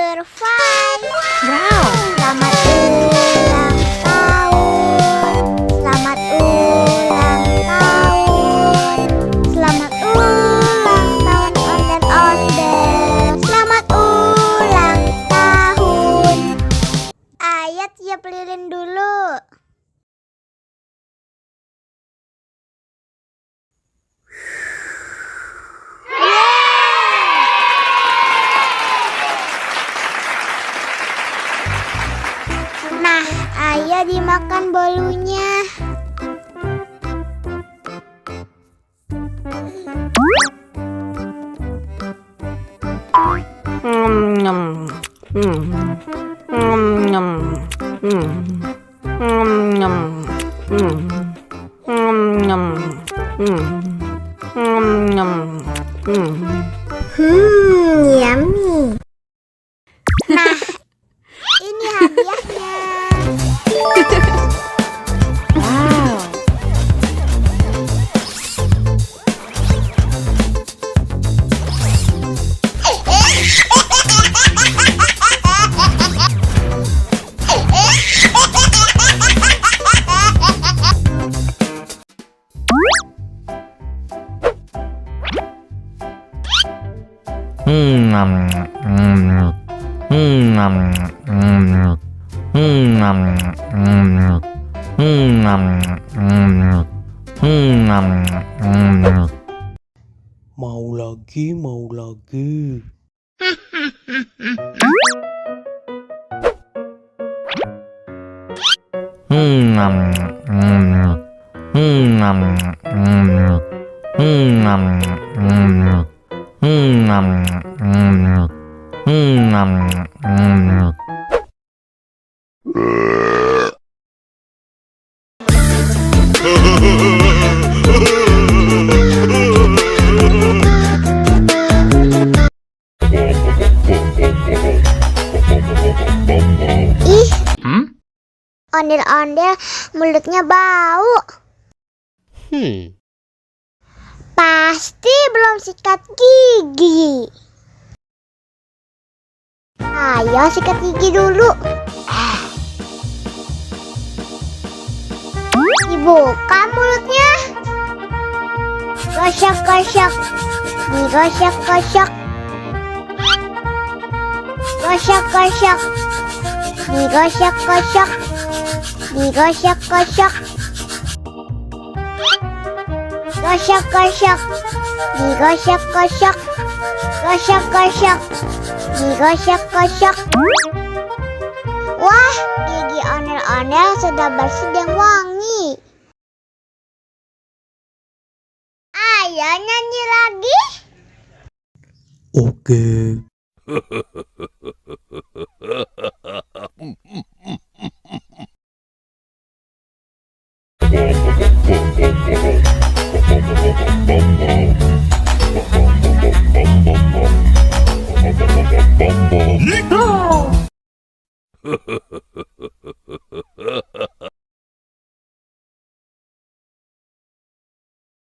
Butterfly. Wow. Selamat ulang tahun. Selamat ulang tahun. Selamat ulang tahun Ondel-ondel. Selamat ulang tahun. Ayo tiup lilin dulu. Nah, ayo dimakan bolunya. Yummy. Nah, ini hadiahnya. Wow. Mau lagi, mau lagi. Ih, ondel-ondel mulutnya bau. Pasti belum sikat gigi. Ayo sikat gigi dulu. Dibuka mulutnya. Gosok-gosok. Digosok-gosok. Gosok-gosok. Digosok-gosok. Digosok-gosok. Gosok-gosok. Digosok-gosok. Gosok-gosok. Digosok-gosok. Wah, gigi ondel-ondel sudah bersih dan wangi. Ayo nyanyi lagi. Oke. Ha ha ha ha ha ha.